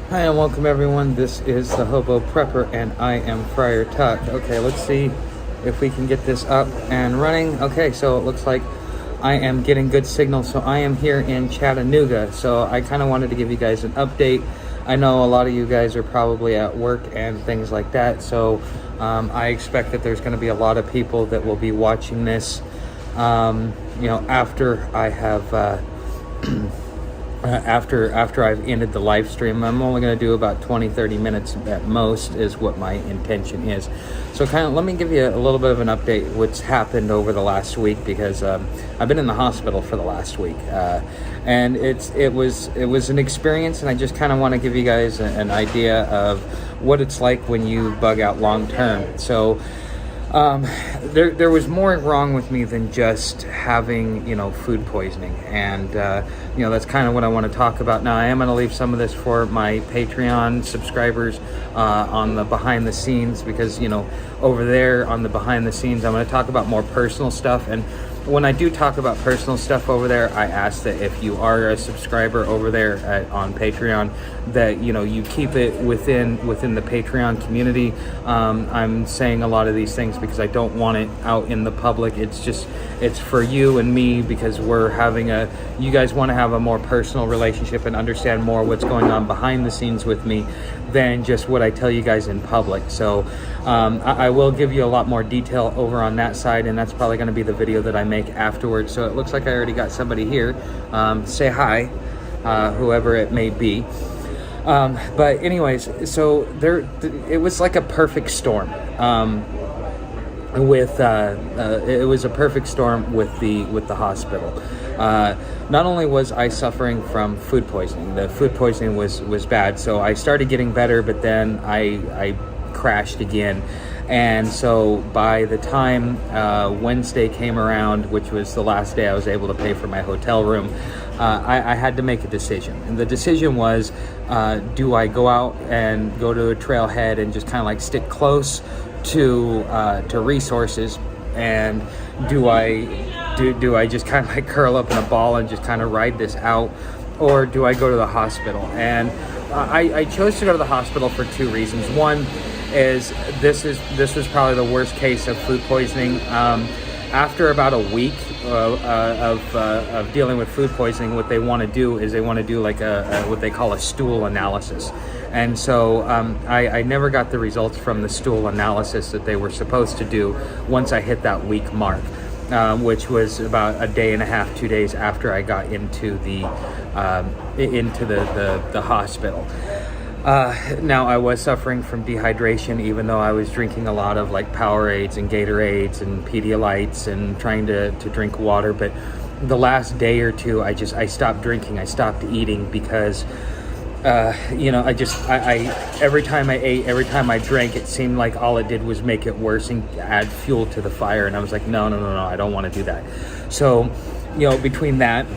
Hi and welcome everyone. This is the Hobo Prepper and I am Friar Tuck. Okay, let's see if we can get this up and running. Okay, so it looks like I am getting good signal. So I am here in Chattanooga. So I kind of wanted to give you guys an update. I know a lot of you guys are probably at work and things like that. So I expect that there's going to be a lot of people that will be watching this, after I have after I've ended the live stream. I'm only going to do about 20-30 minutes at most is what my intention is. So let me give you a little bit of an update what's happened over the last week, because I've been in the hospital for the last week, and it was an experience, and I just kind of want to give you guys an idea of what it's like when you bug out long term. So there was more wrong with me than just having, food poisoning. And, that's kind of what I want to talk about. Now, I am going to leave some of this for my Patreon subscribers on the behind the scenes, because, over there on the behind the scenes, I'm going to talk about more personal stuff. And when I do talk about personal stuff over there, I ask that if you are a subscriber over there on Patreon, that you keep it within the Patreon community. I'm saying a lot of these things because I don't want it out in the public. It's for you and me, because you guys want to have a more personal relationship and understand more what's going on behind the scenes with me than just what I tell you guys in public. So I will give you a lot more detail over on that side, and that's probably going to be the video that I make afterwards. So it looks like I already got somebody here. Say hi, whoever it may be. But anyways, so it was like a perfect storm. It was a perfect storm with the hospital. Not only was I suffering from food poisoning, the food poisoning was bad. So I started getting better, but then I crashed again. And so by the time Wednesday came around, which was the last day I was able to pay for my hotel room, I had to make a decision. And the decision was, do I go out and go to a trailhead and just kind of like stick close to resources, and do I just kind of like curl up in a ball and just kind of ride this out, or do I go to the hospital? And I chose to go to the hospital for two reasons. One is this was probably the worst case of food poisoning. After about a week of dealing with food poisoning, what they want to do is like a what they call a stool analysis. And so I never got the results from the stool analysis that they were supposed to do once I hit that week mark, which was about a day and a half, 2 days after I got into the hospital. Now, I was suffering from dehydration, even though I was drinking a lot of like Powerades and Gatorades and Pedialytes and trying to drink water. But the last day or two, I stopped drinking. I stopped eating because, every time I ate, every time I drank, it seemed like all it did was make it worse and add fuel to the fire. And I was like, no, I don't want to do that. So, between that,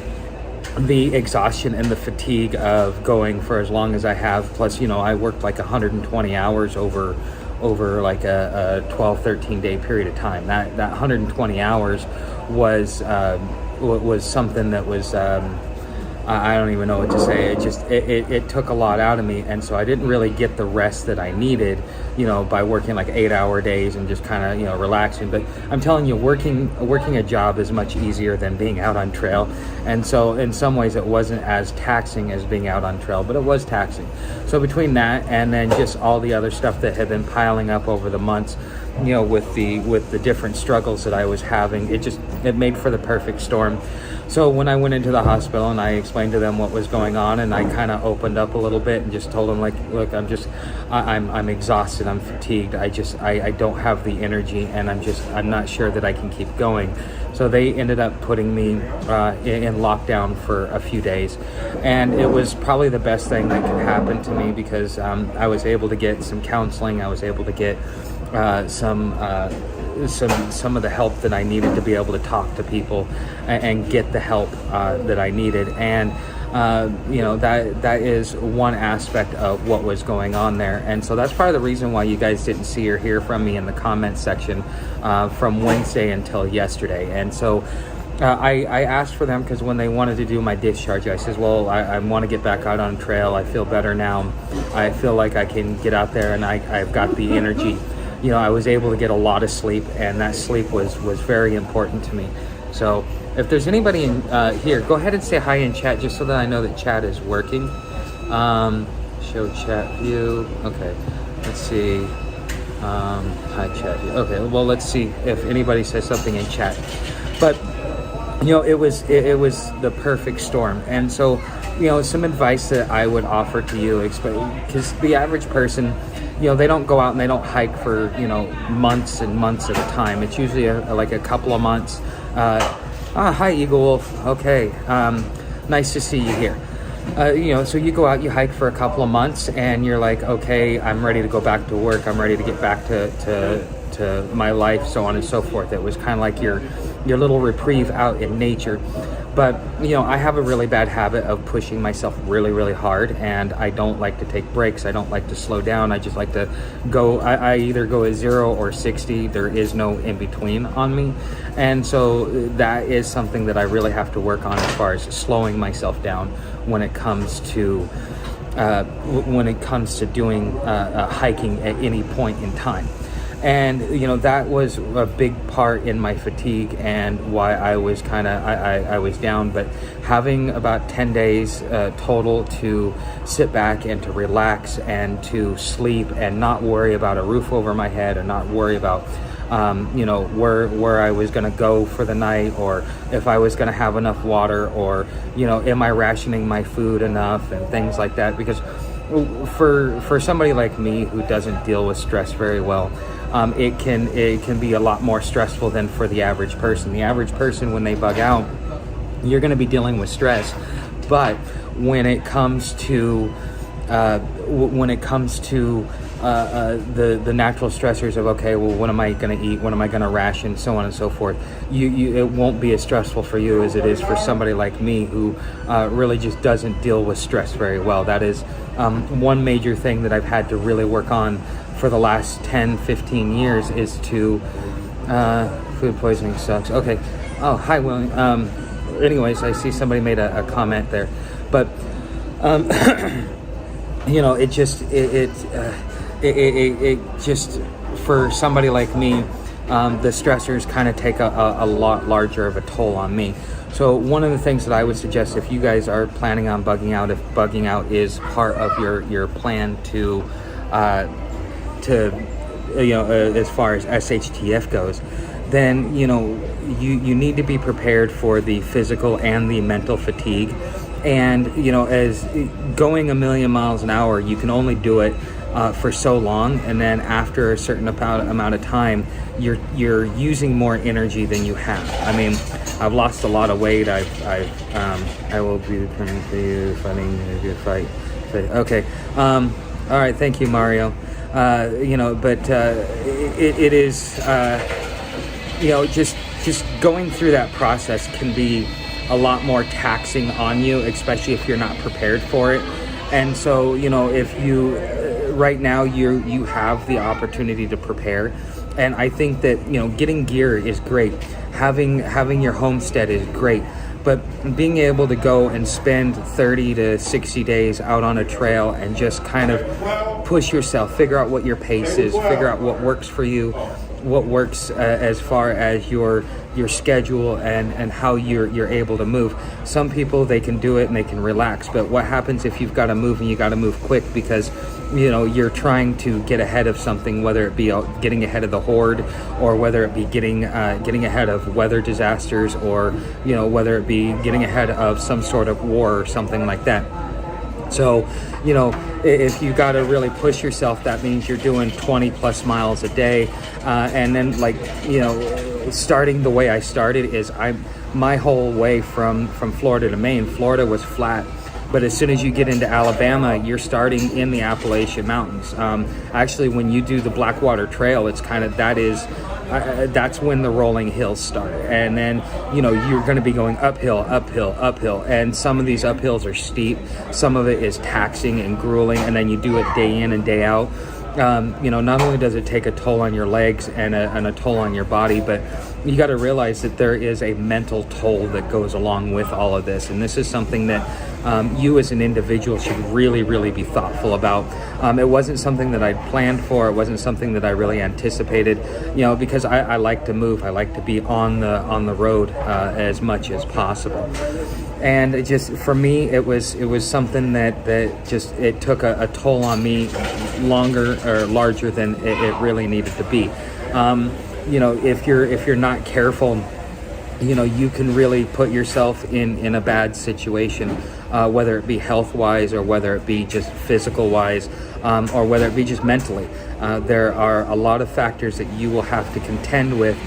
the exhaustion and the fatigue of going for as long as I have, plus I worked like 120 hours over like a 12-13 day period of time. That 120 hours was something that was I don't even know what to say. It took a lot out of me, and so I didn't really get the rest that I needed, by working like 8-hour days and just kind of, relaxing. But I'm telling you, working a job is much easier than being out on trail. And so in some ways it wasn't as taxing as being out on trail, but it was taxing. So between that and then just all the other stuff that had been piling up over the months, with the different struggles that I was having, it made for the perfect storm. So when I went into the hospital and I explained to them what was going on, and I kind of opened up a little bit and just told them, like, look, I'm exhausted, I'm fatigued, I don't have the energy, and I'm not sure that I can keep going. So they ended up putting me in lockdown for a few days, and it was probably the best thing that could happen to me, because I was able to get some counseling. I was able to get some of the help that I needed to be able to talk to people and get the help that I needed. And that is one aspect of what was going on there. And so that's probably the reason why you guys didn't see or hear from me in the comment section from Wednesday until yesterday. And so I asked for them because when they wanted to do my discharge, I says, well, I want to get back out on trail. I feel better now. I feel like I can get out there, and I've got the energy. You know, I was able to get a lot of sleep, and that sleep was very important to me. So if there's anybody in here, go ahead and say hi in chat just so that I know that chat is working. Show chat view. Okay, let's see. Hi chat view. Okay, well, let's see if anybody says something in chat. But you know, it was the perfect storm. And so, you know, some advice that I would offer to you, because the average person, you know, they don't go out and they don't hike for, you know, months and months at a time. It's usually like a couple of months. Hi, Eagle Wolf. Okay, nice to see you here. You know, so you go out, you hike for a couple of months, and you're like, okay, I'm ready to go back to work. I'm ready to get back to my life, so on and so forth. It was kind of like your little reprieve out in nature. But, you know, I have a really bad habit of pushing myself really, really hard, and I don't like to take breaks. I don't like to slow down. I just like to go, I either go at 0 or 60. There is no in between on me. And so that is something that I really have to work on as far as slowing myself down when it comes to doing hiking at any point in time. And, you know, that was a big part in my fatigue and why I was I was down. But having about 10 days total to sit back and to relax and to sleep and not worry about a roof over my head and not worry about, you know, where I was going to go for the night, or if I was going to have enough water, or, you know, am I rationing my food enough and things like that. Because for somebody like me who doesn't deal with stress very well, it can be a lot more stressful than for the average person. The average person, when they bug out, you're going to be dealing with stress. But when it comes to the natural stressors of, okay, well, what am I going to eat? What am I going to ration? So on and so forth. It won't be as stressful for you as it is for somebody like me who really just doesn't deal with stress very well. That is one major thing that I've had to really work on for the last 10-15 years is to food poisoning sucks. Okay. Oh, hi, William. Anyways, I see somebody made a comment there, but you know, it just for somebody like me, the stressors kind of take a lot larger of a toll on me. So one of the things that I would suggest, if you guys are planning on bugging out, if bugging out is part of your plan to you know, as far as SHTF goes, then, you know, you need to be prepared for the physical and the mental fatigue. And, you know, as going 1,000,000 miles an hour, you can only do it for so long, and then after a certain amount of time, you're using more energy than you have. I mean, I've lost a lot of weight. I will be returning to you fighting a good fight. Okay. All right. Thank you, Mario. You know, but it is, you know, just going through that process can be a lot more taxing on you, especially if you're not prepared for it. And so, you know, if you right now you have the opportunity to prepare, and I think that, you know, getting gear is great, having your homestead is great, but being able to go and spend 30 to 60 days out on a trail and just kind of push yourself, figure out what your pace is, figure out what works for you, what works as far as your schedule and how you're able to move. Some people, they can do it and they can relax, but what happens if you've got to move and you got to move quick because, you know, you're trying to get ahead of something, whether it be getting ahead of the horde, or whether it be getting ahead of weather disasters, or, you know, whether it be getting ahead of some sort of war or something like that. So, you know, if you got to really push yourself, that means you're doing 20 plus miles a day. And then, like, you know, starting the way I started is my whole way from Florida to Maine, Florida was flat. But as soon as you get into Alabama, you're starting in the Appalachian Mountains. Actually, when you do the Blackwater Trail, it's kind of, that's when the rolling hills start. And then, you know, you're going to be going uphill. And some of these uphills are steep. Some of it is taxing and grueling. And then you do it day in and day out. not only does it take a toll on your legs and a toll on your body, but you got to realize that there is a mental toll that goes along with all of this. And this is something that you as an individual should really, really be thoughtful about. It wasn't something that I'd planned for. It wasn't something that I really anticipated, because I like to move. I like to be on the road as much as possible. And it just, for me, it was something that just, it took a toll on me larger than it really needed to be. If you're not careful, you can really put yourself in a bad situation, whether it be health wise or whether it be just physical wise, or whether it be just mentally. There are a lot of factors that you will have to contend with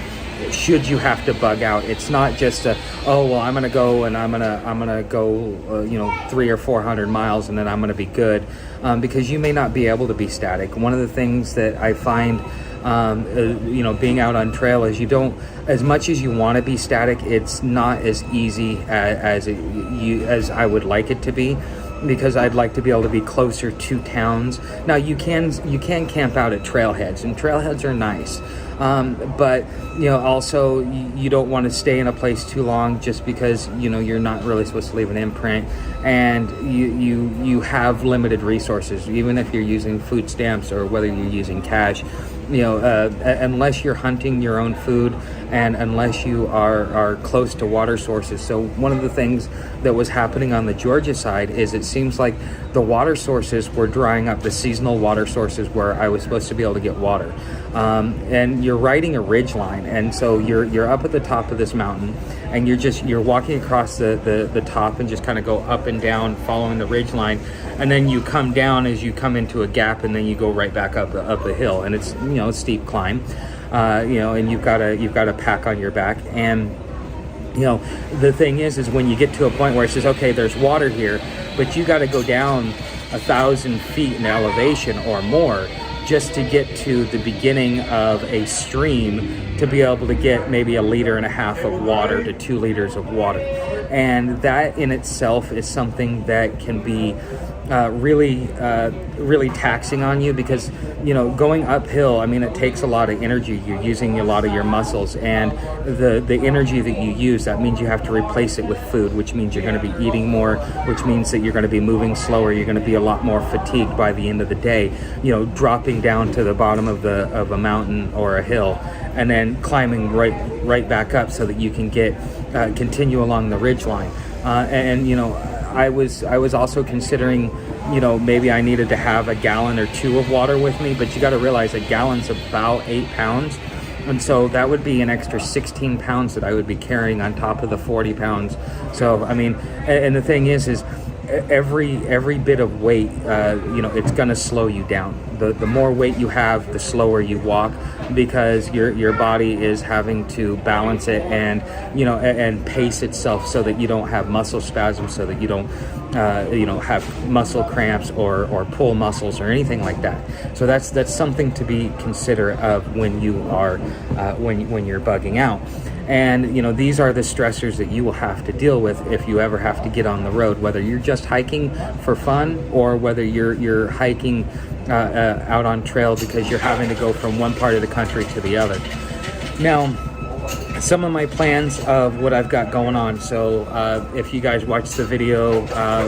should you have to bug out. It's not just I'm gonna go and I'm gonna go 300 or 400 miles and then I'm gonna be good, because you may not be able to be static. One of the things that I find being out on trail is you don't, as much as you want to be static, it's not as easy as I would like it to be, because I'd like to be able to be closer to towns. Now you can camp out at trailheads, and trailheads are nice, but also you don't want to stay in a place too long, just because you're not really supposed to leave an imprint, and you have limited resources, even if you're using food stamps or whether you're using cash. Unless you're hunting your own food and unless you are close to water sources. So one of the things that was happening on the Georgia side is it seems like the water sources were drying up, the seasonal water sources where I was supposed to be able to get water. And you're riding a ridge line, and so you're up at the top of this mountain, and you're walking across the top and just kind of go up and down following the ridge line, and then you come down as you come into a gap, and then you go right back up a hill, and it's a steep climb, and you've got a pack on your back. And the thing is when you get to a point where it says, okay, there's water here, but you got to go down 1,000 feet in elevation or more just to get to the beginning of a stream to be able to get maybe 1.5 liters of water to 2 liters of water. And that in itself is something that can be really taxing on you, because going uphill, it takes a lot of energy. You're using a lot of your muscles, and the energy that you use, that means you have to replace it with food, which means you're going to be eating more, which means that you're going to be moving slower. You're going to be a lot more fatigued by the end of the day, dropping down to the bottom of a mountain or a hill, and then climbing right back up so that you can continue along the ridge line. I was also considering, maybe I needed to have 1 gallon or 2 of water with me, but you got to realize 1 gallon's about 8 pounds. And so that would be an extra 16 pounds that I would be carrying on top of the 40 pounds. So, and the thing is every bit of weight, it's going to slow you down. The more weight you have, the slower you walk, because your body is having to balance it and pace itself so that you don't have muscle spasms, so that you don't have muscle cramps or pull muscles or anything like that. So that's something to be considerate of when you are when you're bugging out. And these are the stressors that you will have to deal with if you ever have to get on the road, whether you're just hiking for fun or whether you're hiking out on trail because you're having to go from one part of the country to the other. Now, some of my plans of what I've got going on. So if you guys watched the video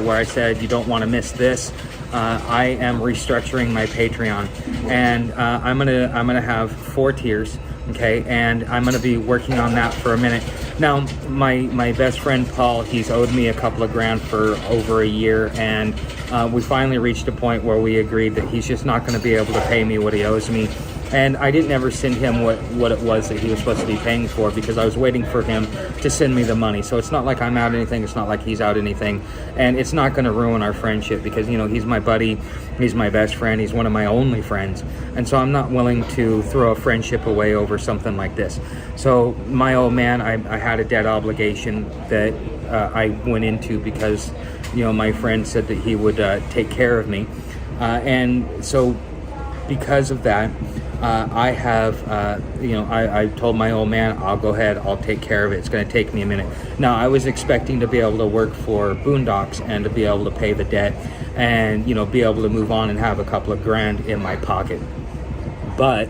where I said you don't want to miss this, I am restructuring my Patreon, and I'm gonna have 4 tiers. Okay, and I'm going to be working on that for a minute. Now, my best friend Paul, he's owed me a couple of grand for over a year, and we finally reached a point where we agreed that he's just not going to be able to pay me what he owes me. And I didn't ever send him what it was that he was supposed to be paying for, because I was waiting for him to send me the money. So it's not like I'm out anything, it's not like he's out anything, and it's not going to ruin our friendship, because he's my buddy, he's my best friend, he's one of my only friends, and so I'm not willing to throw a friendship away over something like this. So my old man, I had a debt obligation that I went into because my friend said that he would take care of me, and so because of that, I have, I told my old man, I'll go ahead, I'll take care of it. It's going to take me a minute. Now, I was expecting to be able to work for Boondocks and to be able to pay the debt and, be able to move on and have a couple of grand in my pocket. But,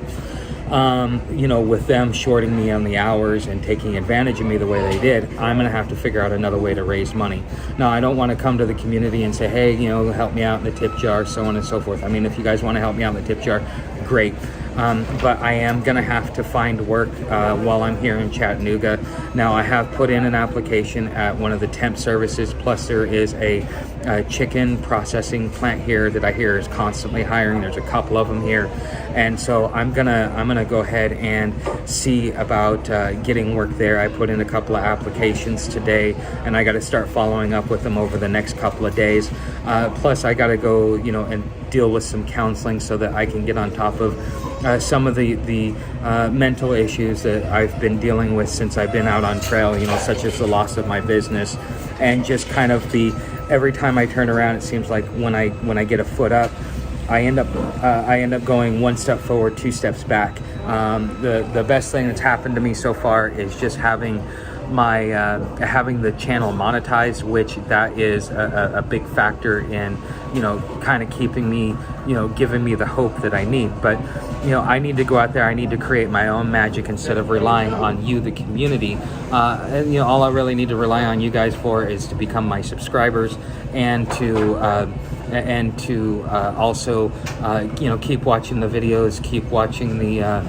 with them shorting me on the hours and taking advantage of me the way they did, I'm going to have to figure out another way to raise money. Now, I don't want to come to the community and say, hey, help me out in the tip jar, so on and so forth. I mean, if you guys want to help me out in the tip jar, great. But I am going to have to find work while I'm here in Chattanooga. Now, I have put in an application at one of the temp services, plus there is a chicken processing plant here that I hear is constantly hiring. There's a couple of them here. And so I'm gonna go ahead and see about getting work there. I put in a couple of applications today, and I got to start following up with them over the next couple of days. Plus, I got to go, and deal with some counseling so that I can get on top of some of the mental issues that I've been dealing with since I've been out on trail, such as the loss of my business, and just kind of every time I turn around, it seems like when I get a foot up, I end up going one step forward, two steps back. The best thing that's happened to me so far is just having having the channel monetized, which that is a big factor in kind of keeping me, giving me the hope that I need. But I need to go out there, I need to create my own magic instead of relying on you, the community. And all I really need to rely on you guys for is to become my subscribers and to also keep watching the videos, keep watching the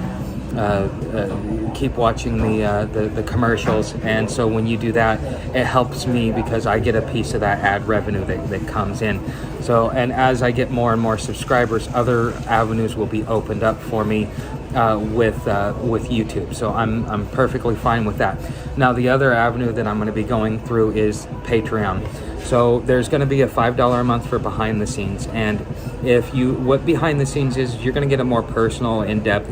commercials. And so when you do that, it helps me because I get a piece of that ad revenue that comes in. So, and as I get more and more subscribers, other avenues will be opened up for me with YouTube. So I'm perfectly fine with that. Now, the other avenue that I'm going to be going through is Patreon. So there's going to be a $5 a month for behind the scenes. And what behind the scenes is, you're going to get a more personal, in-depth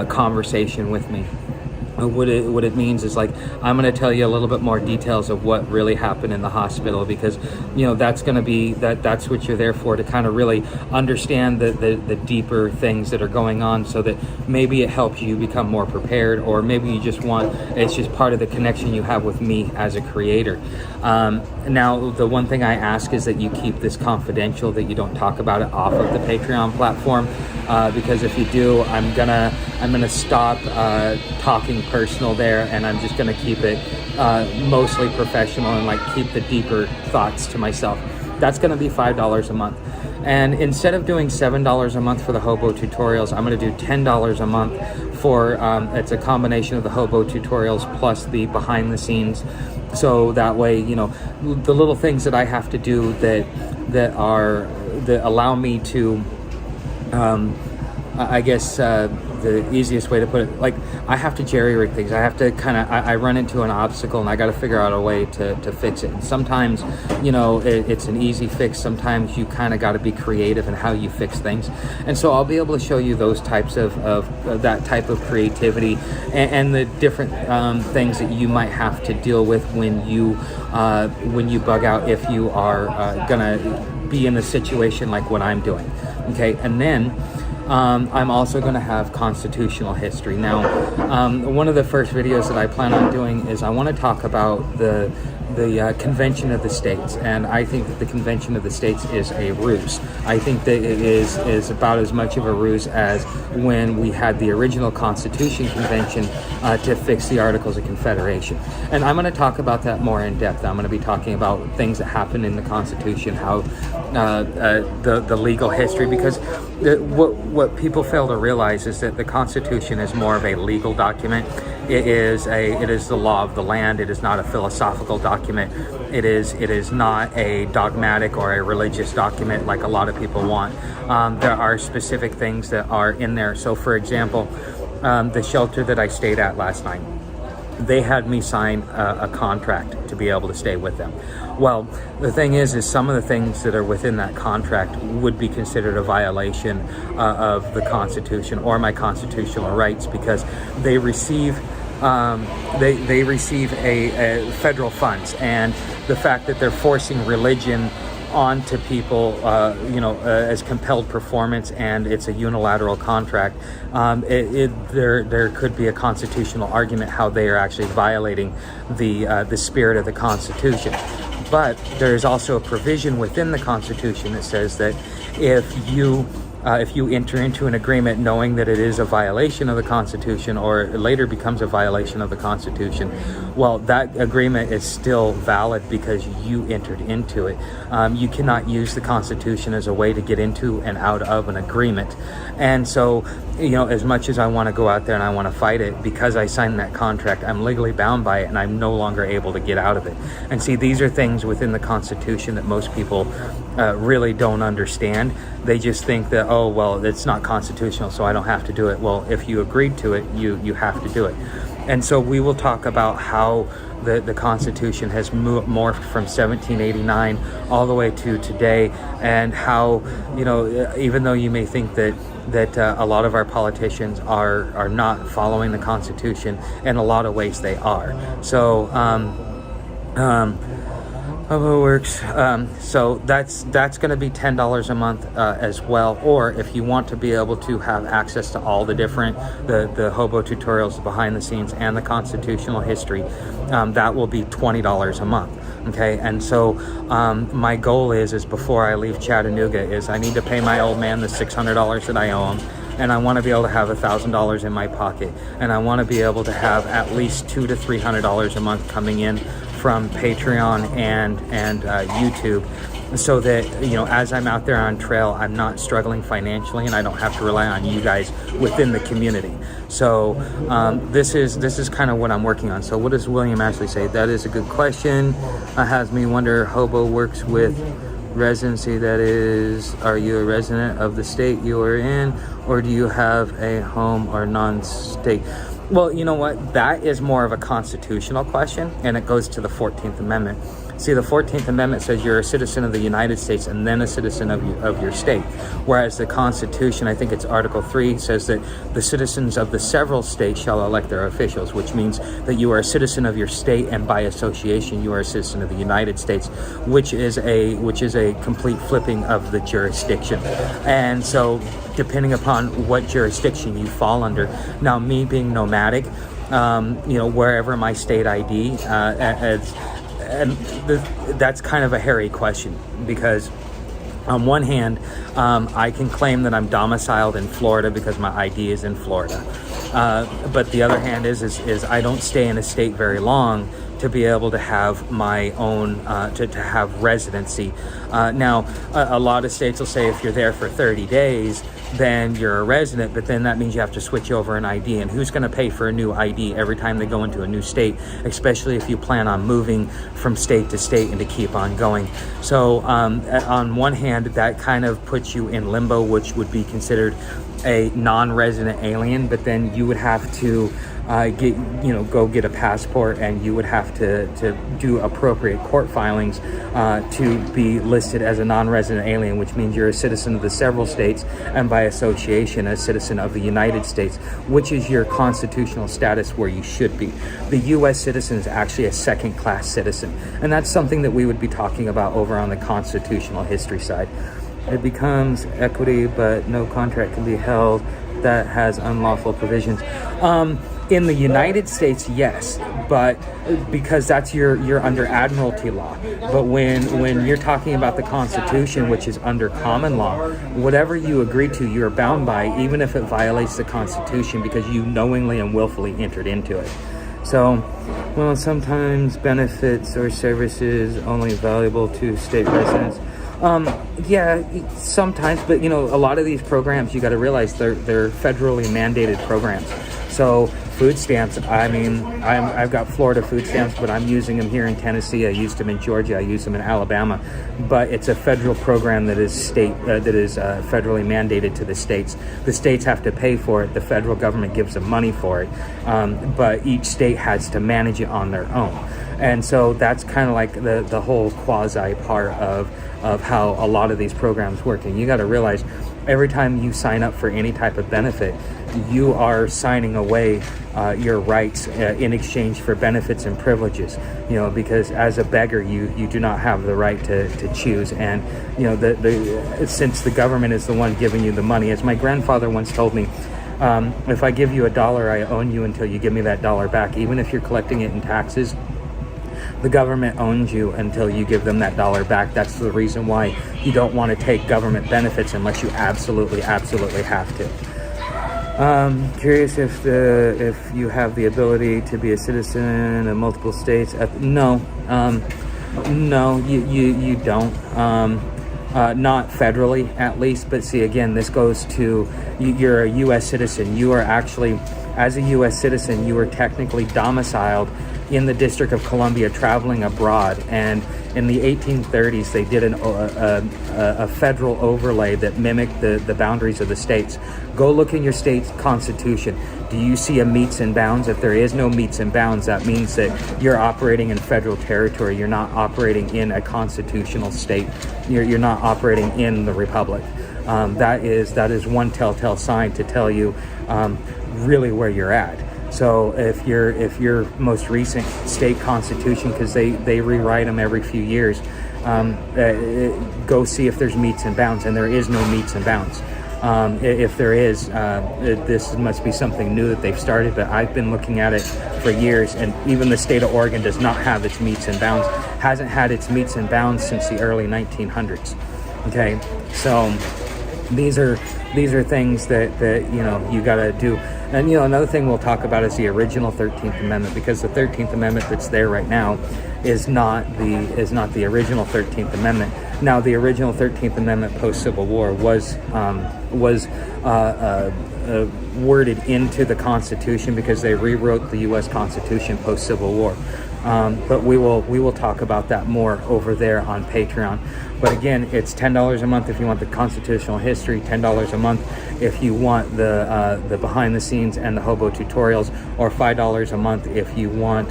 conversation with me. What it means is, like, I'm going to tell you a little bit more details of what really happened in the hospital, because that's going to be that's what you're there for, to kind of really understand the deeper things that are going on, so that maybe it helps you become more prepared, or maybe it's just part of the connection you have with me as a creator. Now, the one thing I ask is that you keep this confidential, that you don't talk about it off of the Patreon platform, because if you do, I'm gonna stop talking personal there, and I'm just gonna keep it mostly professional, and keep the deeper thoughts to myself. That's gonna be $5 a month. And instead of doing $7 a month for the hobo tutorials, I'm gonna do $10 a month for, it's a combination of the hobo tutorials plus the behind the scenes. So that way, the little things that I have to do that allow me to, I guess the easiest way to put it, I have to jerry-rig things. I have to I run into an obstacle, and I got to figure out a way to fix it. And sometimes, it's an easy fix. Sometimes you kind of got to be creative in how you fix things. And so I'll be able to show you those types of that type of creativity and the different things that you might have to deal with when you bug out, if you are gonna be in a situation like what I'm doing. Okay, and then I'm also going to have constitutional history. Now, one of the first videos that I plan on doing is I want to talk about the Convention of the States, and I think that the Convention of the States is a ruse. I think that it is about as much of a ruse as when we had the original Constitution Convention to fix the Articles of Confederation. And I'm going to talk about that more in depth. I'm going to be talking about things that happened in the Constitution, how the legal history, because what people fail to realize is that the Constitution is more of a legal document. It is the law of the land. It is not a philosophical document. It is not a dogmatic or a religious document like a lot of people want. There are specific things that are in there. So, for example, the shelter that I stayed at last night, they had me sign a contract to be able to stay with them. Well, the thing is some of the things that are within that contract would be considered a violation of the Constitution or my constitutional rights, because they receive a federal funds, and the fact that they're forcing religion on to people, as compelled performance, and it's a unilateral contract, there could be a constitutional argument how they are actually violating the spirit of the Constitution. But there is also a provision within the Constitution that says that if you enter into an agreement knowing that it is a violation of the Constitution, or it later becomes a violation of the Constitution, well, that agreement is still valid because you entered into it. You cannot use the Constitution as a way to get into and out of an agreement. And so, as much as I want to go out there and I want to fight it, because I signed that contract, I'm legally bound by it, and I'm no longer able to get out of it. And see, these are things within the Constitution that most people really don't understand. They just think that, oh, well, it's not constitutional, so I don't have to do it. Well, if you agreed to it, you have to do it. And so we will talk about how the Constitution has morphed from 1789 all the way to today, and how, even though you may think that a lot of our politicians are not following the Constitution, in a lot of ways they are. So how it works. So that's going to be $10 a month as well. Or if you want to be able to have access to all the different the hobo tutorials, the behind the scenes, and the constitutional history, that will be $20 a month. Okay, and so my goal is before I leave Chattanooga is I need to pay my old man the $600 that I owe him. And I want to be able to have $1,000 in my pocket, and I want to be able to have at least $200 to $300 a month coming in from Patreon and YouTube, so that as I'm out there on trail, I'm not struggling financially, and I don't have to rely on you guys within the community. So this is kind of what I'm working on. So what does William Ashley say? That is a good question. Has me wonder. Hobo works with residency, that is, are you a resident of the state you are in, or do you have a home or non-state? Well, you know what, that is more of a constitutional question, and it goes to the 14th Amendment. See, the 14th Amendment says you're a citizen of the United States and then a citizen of your state. Whereas the Constitution, I think it's Article 3, says that the citizens of the several states shall elect their officials, which means that you are a citizen of your state, and by association you are a citizen of the United States, which is a complete flipping of the jurisdiction. And so depending upon what jurisdiction you fall under, now me being nomadic, wherever my state ID, that's kind of a hairy question, because on one hand, I can claim that I'm domiciled in Florida because my ID is in Florida. But the other hand is I don't stay in a state very long to be able to have my own, to have residency. Now, a lot of states will say if you're there for 30 days, then you're a resident, but then that means you have to switch over an ID. And who's going to pay for a new ID every time they go into a new state, especially if you plan on moving from state to state and to keep on going? So on one hand, that kind of puts you in limbo, which would be considered a non-resident alien, but then you would have to go get a passport, and you would have to do appropriate court filings to be listed as a non-resident alien, which means you're a citizen of the several states, and by association a citizen of the United States, which is your constitutional status where you should be. The U.S. citizen is actually a second-class citizen, and that's something that we would be talking about over on the constitutional history side. It becomes equity, but no contract can be held that has unlawful provisions. In the United States, yes, but because that's you're under admiralty law. But when you're talking about the Constitution, which is under common law, whatever you agree to, you're bound by, even if it violates the Constitution, because you knowingly and willfully entered into it. So, well, sometimes benefits or services only valuable to state residents. Yeah, sometimes, but a lot of these programs, you got to realize they're federally mandated programs. So food stamps, I've got Florida food stamps, but I'm using them here in Tennessee. I used them in Georgia. I used them in Alabama. But it's a federal program that is federally mandated to the states. The states have to pay for it. The federal government gives them money for it. But each state has to manage it on their own. And so that's kind of like the whole quasi part of how a lot of these programs work. And you got to realize every time you sign up for any type of benefit, you are signing away your rights in exchange for benefits and privileges, because as a beggar, you do not have the right to choose. And, since the government is the one giving you the money, as my grandfather once told me, if I give you $1, I own you until you give me that dollar back. Even if you're collecting it in taxes, the government owns you until you give them that dollar back. That's the reason why you don't want to take government benefits unless you absolutely have to. Curious if you have the ability to be a citizen of multiple states. No, you don't. Not federally, at least. But see, again, this goes to you're a U.S. citizen. You are actually, as a U.S. citizen, you are technically domiciled in the District of Columbia, traveling abroad. And in the 1830s, they did a federal overlay that mimicked the boundaries of the states. Go look in your state's constitution. Do you see a metes and bounds? If there is no metes and bounds, that means that you're operating in federal territory. You're not operating in a constitutional state. You're not operating in the republic. That is one telltale sign to tell you really where you're at. So if your most recent state constitution, because they rewrite them every few years, go see if there's metes and bounds, and there is no metes and bounds. If there is, this must be something new that they've started, but I've been looking at it for years, and even the state of Oregon does not have its metes and bounds, hasn't had its metes and bounds since the early 1900s. Okay, so these are things that you got to do. And another thing we'll talk about is the original 13th Amendment, because the 13th Amendment that's there right now is not the original 13th Amendment. Now, the original 13th Amendment post-Civil War was worded into the Constitution because they rewrote the U.S. Constitution post-Civil War. But we will talk about that more over there on Patreon. But again, it's $10 a month if you want the constitutional history, $10 a month if you want the behind the scenes and the hobo tutorials, or $5 a month if you want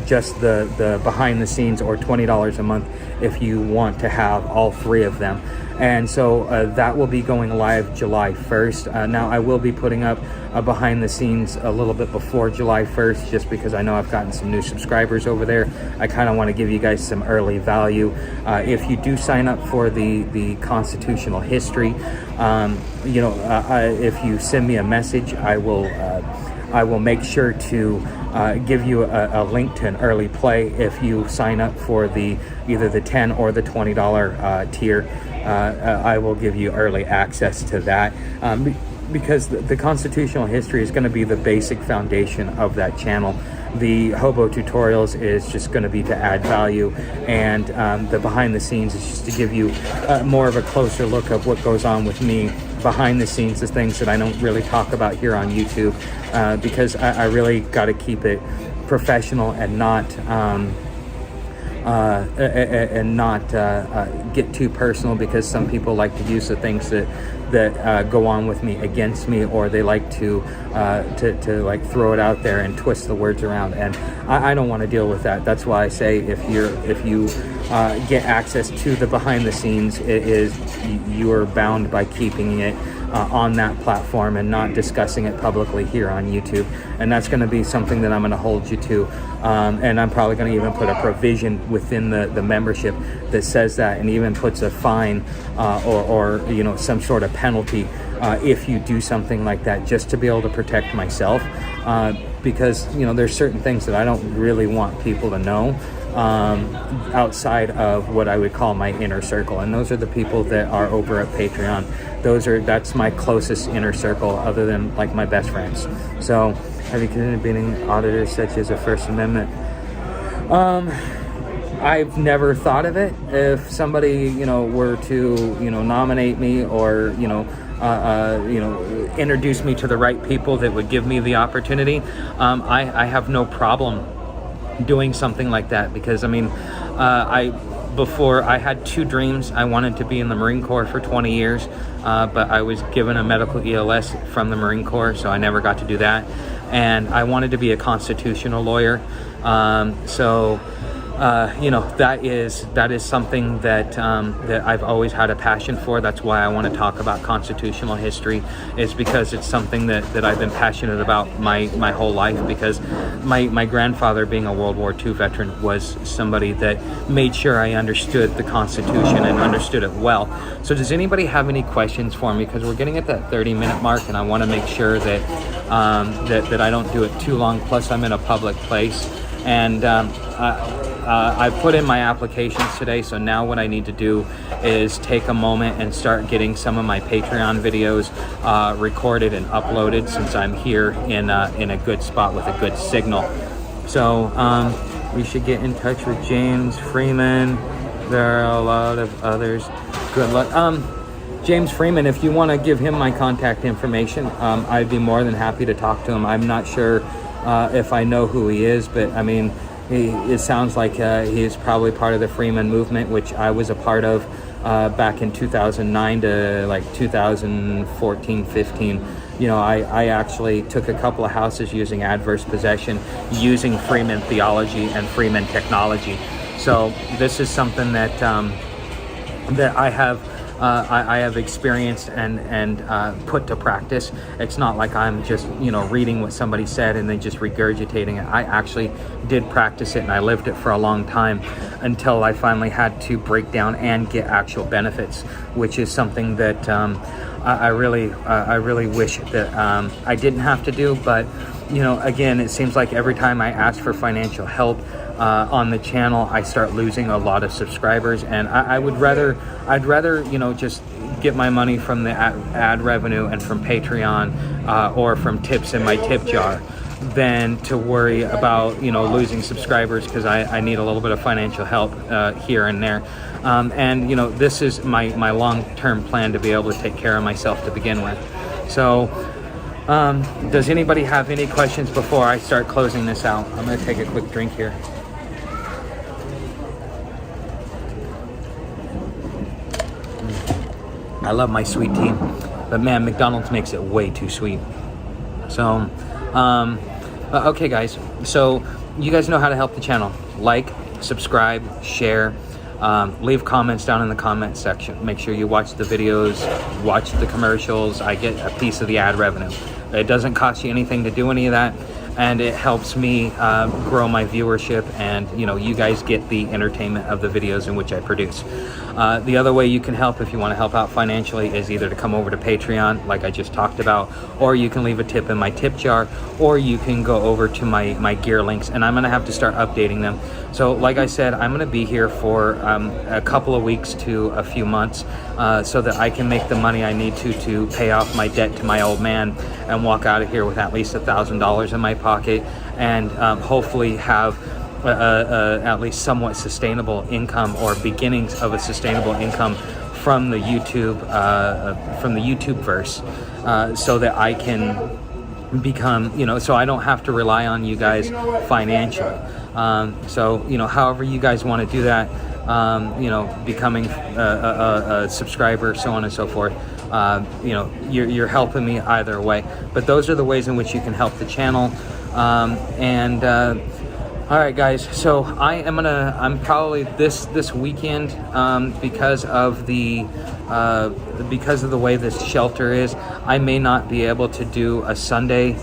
just the behind the scenes, or $20 a month if you want to have all three of them. And so that will be going live July 1st. Now, I will be putting up a behind the scenes a little bit before July 1st, just because I know I've gotten some new subscribers over there. I kind of want to give you guys some early value. If you do sign up for the constitutional history, if you send me a message, I will make sure to give you a link to an early play if you sign up for either the $10 or the $20 tier. I will give you early access to that, because the constitutional history is going to be the basic foundation of that channel. The hobo tutorials is just going to be to add value, and the behind the scenes is just to give you more of a closer look of what goes on with me behind the scenes, the things that I don't really talk about here on YouTube, because I really got to keep it professional and not get too personal, because some people like to use the things that go on with me against me, or they like to like throw it out there and twist the words around, and I don't want to deal with that. That's why I say if you get access to the behind the scenes, you are bound by keeping it on that platform and not discussing it publicly here on YouTube. And that's going to be something that I'm going to hold you to, and I'm probably going to even put a provision within the membership that says that, and even puts a fine or some sort of penalty if you do something like that, just to be able to protect myself, because there's certain things that I don't really want people to know outside of what I would call my inner circle, and those are the people that are over at Patreon. That's my closest inner circle, other than like my best friends. So, have you considered being auditors such as a First Amendment? I've never thought of it. If somebody were to nominate me, or introduce me to the right people that would give me the opportunity, I have no problem doing something like that, because before I had two dreams. I wanted to be in the Marine Corps for 20 years, but I was given a medical ELS from the Marine Corps, so I never got to do that. And I wanted to be a constitutional lawyer. So you know, that is something that that I've always had a passion for. That's why I want to talk about constitutional history, is because it's something that I've been passionate about my whole life, because my grandfather, being a World War II veteran, was somebody that made sure I understood the Constitution and understood it well. So does anybody have any questions for me? Because we're getting at that 30-minute mark, and I want to make sure that that I don't do it too long. Plus, I'm in a public place, and I put in my applications today, so now what I need to do is take a moment and start getting some of my Patreon videos recorded and uploaded, since I'm here in a good spot with a good signal. So we should get in touch with James Freeman. There are a lot of others. Good luck. James Freeman, if you want to give him my contact information, I'd be more than happy to talk to him. I'm not sure if I know who he is, but I mean, it sounds like he is probably part of the Freeman movement, which I was a part of back in 2009 to like 2014, 15. You know, I actually took a couple of houses using adverse possession, using Freeman theology and Freeman technology. So this is something that that I have experienced and put to practice. It's not like I'm just, you know, reading what somebody said and then just regurgitating it. I actually did practice it, and I lived it for a long time until I finally had to break down and get actual benefits, which is something that I really wish that I didn't have to do. But, you know, again, it seems like every time I ask for financial help on the channel, I start losing a lot of subscribers, and I'd rather, you know, just get my money from the ad revenue and from Patreon or from tips in my tip jar than to worry about, you know, losing subscribers, because I need a little bit of financial help here and there. And, you know, this is my long-term plan, to be able to take care of myself to begin with. So does anybody have any questions before I start closing this out? I'm going to take a quick drink here. I love my sweet tea, but man, McDonald's makes it way too sweet. So, okay guys, so you guys know how to help the channel. Like, subscribe, share, leave comments down in the comment section. Make sure you watch the videos, watch the commercials. I get a piece of the ad revenue. It doesn't cost you anything to do any of that, and it helps me grow my viewership, and, you know, you guys get the entertainment of the videos in which I produce. The other way you can help, if you want to help out financially, is either to come over to Patreon, like I just talked about, or you can leave a tip in my tip jar, or you can go over to my gear links, and I'm going to have to start updating them. So like I said, I'm going to be here for a couple of weeks to a few months, so that I can make the money I need to pay off my debt to my old man and walk out of here with at least $1,000 in my pocket, and hopefully have at least somewhat sustainable income, or beginnings of a sustainable income from the YouTube verse, so that I can become, you know, so I don't have to rely on you guys financially. So, you know, however you guys want to do that, you know, becoming a subscriber, so on and so forth. You know, you're helping me either way, but those are the ways in which you can help the channel. All right guys, so I'm probably this weekend, because of the way this shelter is, I may not be able to do a Sunday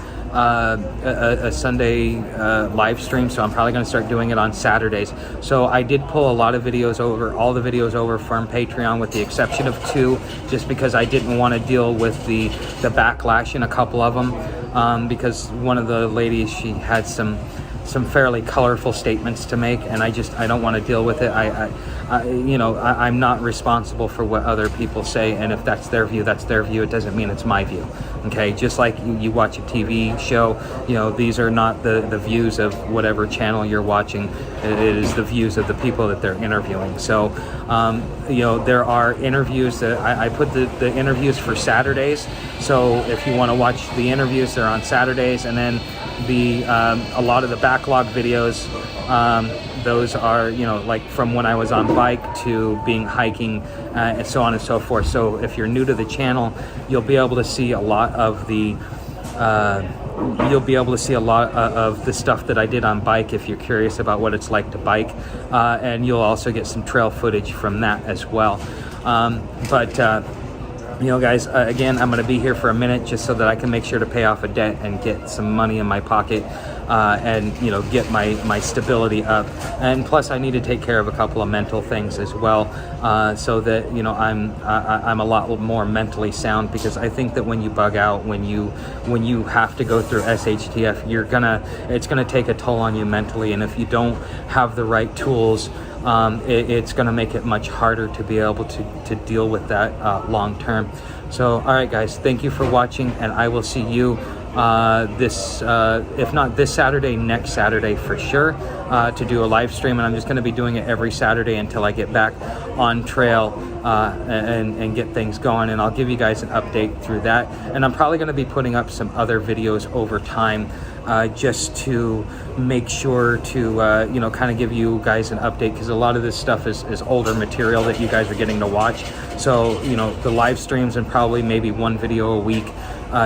live stream, so I'm probably going to start doing it on Saturdays. So I did pull all the videos over from Patreon, with the exception of 2, just because I didn't want to deal with the backlash in a couple of them, because one of the ladies, she had some fairly colorful statements to make, and I don't want to deal with it. I'm not responsible for what other people say, and if that's their view, that's their view. It doesn't mean it's my view. Okay, just like you watch a TV show, you know, these are not the views of whatever channel you're watching. It is the views of the people that they're interviewing. So, you know, there are interviews that I put the interviews for Saturdays. So if you want to watch the interviews, they're on Saturdays, and then a lot of the backlog videos, those are, you know, like from when I was on bike to being hiking, and so on and so forth. So if you're new to the channel, you'll be able to see a lot of the you'll be able to see a lot of the stuff that I did on bike if you're curious about what it's like to bike, and you'll also get some trail footage from that as well. You know, guys, again, I'm going to be here for a minute just so that I can make sure to pay off a debt and get some money in my pocket, and, you know, get my stability up. And plus, I need to take care of a couple of mental things as well, so that, you know, I'm a lot more mentally sound, because I think that when you bug out, when you have to go through SHTF, it's gonna take a toll on you mentally, and if you don't have the right tools, it's going to make it much harder to be able to deal with that long term. So, all right, guys, thank you for watching, and I will see you if not this Saturday, next Saturday for sure, to do a live stream. And I'm just going to be doing it every Saturday until I get back on trail and get things going, and I'll give you guys an update through that. And I'm probably going to be putting up some other videos over time, just to make sure to you know, kind of give you guys an update, because a lot of this stuff is older material that you guys are getting to watch. So, you know, the live streams and probably maybe one video a week,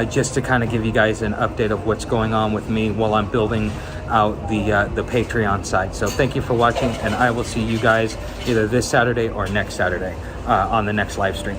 just to kind of give you guys an update of what's going on with me while I'm building out the Patreon side. So thank you for watching, and I will see you guys either this Saturday or next Saturday on the next live stream.